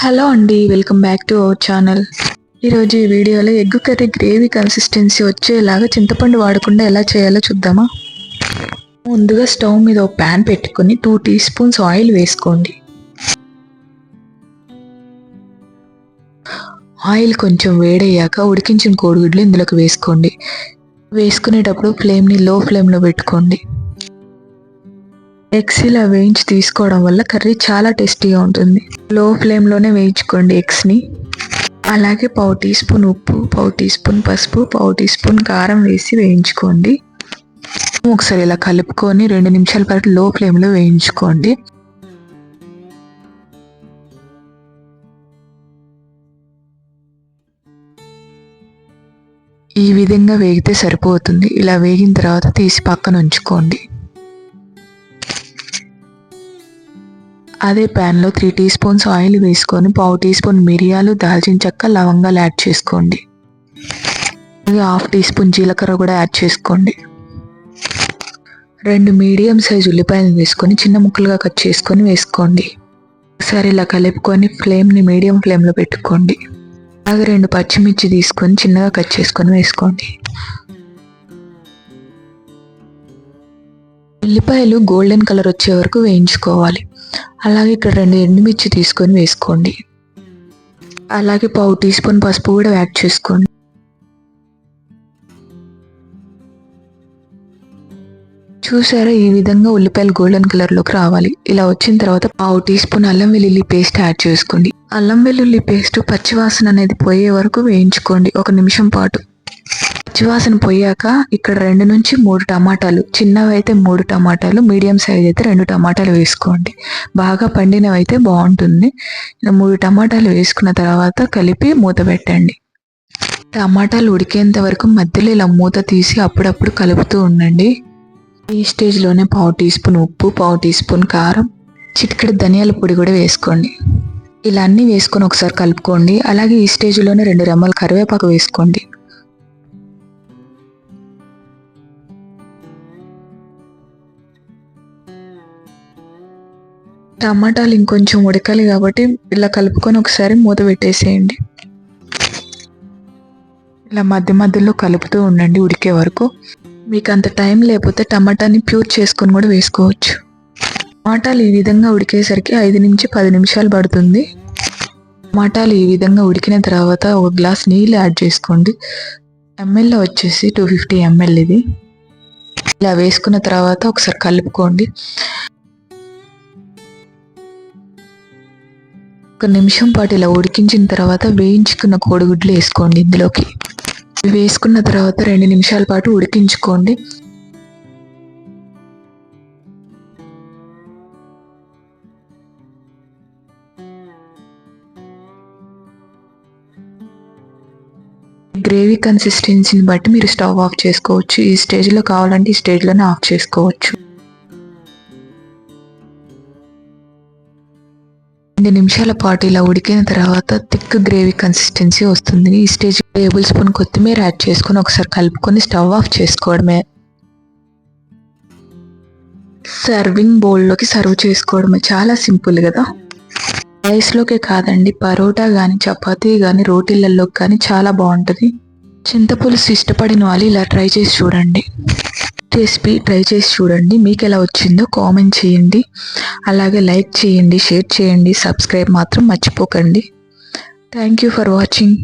Hello అండి, welcome back to our channel. ఈరోజు ఈ వీడియోలో ఎగ్ కర్రీ గ్రేవీ కన్సిస్టెన్సీ వచ్చేలాగా చింతపండు వాడకుండా ఎలా చేయాలో చూద్దామా. ముందుగా స్టవ్ మీద ఒక ప్యాన్ పెట్టుకొని 2 టీ స్పూన్స్ ఆయిల్ వేసుకోండి. ఆయిల్ కొంచెం వేడయ్యాక ఉడికించిన కోడిగుడ్లు ఇందులోకి వేసుకోండి. వేసుకునేటప్పుడు ఫ్లేమ్ని లో ఫ్లేమ్లో పెట్టుకోండి. ఎగ్స్ ఇలా వేయించి తీసుకోవడం వల్ల కర్రీ చాలా టేస్టీగా ఉంటుంది. లో ఫ్లేమ్లోనే వేయించుకోండి ఎగ్స్ని. అలాగే 1/2 టీ స్పూన్ ఉప్పు, 1/2 టీ స్పూన్ పసుపు, 1/2 టీ స్పూన్ కారం వేసి వేయించుకోండి. ఒకసారి ఇలా కలుపుకొని 2 నిమిషాల పాటు లో ఫ్లేమ్లో వేయించుకోండి. ఈ విధంగా వేగితే సరిపోతుంది. ఇలా వేగిన తర్వాత తీసి పక్కన ఉంచుకోండి. అదే ప్యాన్లో 3 టీ స్పూన్స్ ఆయిల్ వేసుకొని 1/2 టీ స్పూన్ మిరియాలు, దాల్చిన చెక్క, లవంగాలు యాడ్ చేసుకోండి. అలాగే 1/2 టీ స్పూన్ జీలకర్ర కూడా యాడ్ చేసుకోండి. 2 మీడియం సైజ్ ఉల్లిపాయలు వేసుకొని చిన్న ముక్కలుగా కట్ చేసుకొని వేసుకోండి. ఒకసారి ఇలా కలుపుకొని ఫ్లేమ్ని మీడియం ఫ్లేమ్లో పెట్టుకోండి. అలాగే 2 పచ్చిమిర్చి తీసుకొని చిన్నగా కట్ చేసుకొని వేసుకోండి. ఉల్లిపాయలు గోల్డెన్ కలర్ వచ్చే వరకు వేయించుకోవాలి. అలాగే ఇక్కడ 2 ఎండుమిర్చి తీసుకొని వేసుకోండి. అలాగే 1/2 టీ స్పూన్ పసుపు కూడా యాడ్ చేసుకోండి. చూసారా, ఈ విధంగా ఉల్లిపాయలు గోల్డెన్ కలర్లోకి రావాలి. ఇలా వచ్చిన తర్వాత 1/2 టీ స్పూన్ అల్లం వెల్లుల్లి పేస్ట్ యాడ్ చేసుకోండి. అల్లం వెల్లుల్లి పేస్ట్ పచ్చివాసన అనేది పోయే వరకు వేయించుకోండి 1 నిమిషం పాటు. పచ్చివాసన పోయాక ఇక్కడ 2 నుంచి 3 టమాటాలు, చిన్నవి అయితే 3 టమాటాలు, మీడియం సైజ్ అయితే 2 టమాటాలు వేసుకోండి. బాగా పండినవి అయితే బాగుంటుంది. 3 టమాటాలు వేసుకున్న తర్వాత కలిపి మూత పెట్టండి. టమాటాలు ఉడికేంత వరకు మధ్యలో ఇలా మూత తీసి అప్పుడప్పుడు కలుపుతూ ఉండండి. ఈ స్టేజ్లోనే 1/2 టీ స్పూన్ ఉప్పు, 1/2 టీ స్పూన్ కారం, చిటికెడు ధనియాల పొడి కూడా వేసుకోండి. ఇలా అన్నీ వేసుకొని ఒకసారి కలుపుకోండి. అలాగే ఈ స్టేజ్లోనే 2 రెమ్మలు కరివేపాకు వేసుకోండి. టమాటాలు ఇంకొంచెం ఉడకాలి కాబట్టి ఇలా కలుపుకొని ఒకసారి మూత పెట్టేసేయండి. ఇలా మధ్య మధ్యలో కలుపుతూ ఉండండి ఉడికే వరకు. మీకు అంత టైం లేకపోతే టమాటాని ప్యూర్ చేసుకొని కూడా వేసుకోవచ్చు. టమాటాలు ఈ విధంగా ఉడికేసరికి 5 నుంచి 10 నిమిషాలు పడుతుంది. టమాటాలు ఈ విధంగా ఉడికిన తర్వాత 1 గ్లాస్ నీళ్ళు యాడ్ చేసుకోండి. ఎంఎల్లో వచ్చేసి 250 ml ఇది. ఇలా వేసుకున్న తర్వాత ఒకసారి కలుపుకోండి. 1 నిమిషం పాటు ఇలా ఉడికించిన తర్వాత వేయించుకున్న కోడిగుడ్లు వేసుకోండి ఇందులోకి. వేసుకున్న తర్వాత 2 నిమిషాల పాటు ఉడికించుకోండి. గ్రేవీ కన్సిస్టెన్సీని బట్టి మీరు స్టవ్ ఆఫ్ చేసుకోవచ్చు. ఈ స్టేజ్లో కావాలంటే ఈ స్టేజ్లోనే ఆఫ్ చేసుకోవచ్చు. 2 నిమిషాల పాటు ఇలా ఉడికిన తర్వాత థిక్ గ్రేవీ కన్సిస్టెన్సీ వస్తుంది. ఈ స్టేజ్ 1 టేబుల్ స్పూన్ కొత్తిమీర యాడ్ చేసుకొని ఒకసారి కలుపుకొని స్టవ్ ఆఫ్ చేసుకోవడమే. సర్వింగ్ బౌల్లోకి సర్వ్ చేసుకోవడమే. చాలా సింపుల్ కదా. రైస్లోకే కాదండి, పరోటా కానీ, చపాతీ కానీ, రోటీలలోకి కానీ చాలా బాగుంటుంది. చింతపులుసు ఇష్టపడిన వాళ్ళు ఇలా ట్రై చేసి చూడండి. రెసిపీ ట్రై చేసి చూడండి. మీకు ఎలా వచ్చిందో కామెంట్ చేయండి. అలాగే లైక్ చేయండి, షేర్ చేయండి, సబ్స్క్రైబ్ మాత్రం మర్చిపోకండి. Thank you for watching.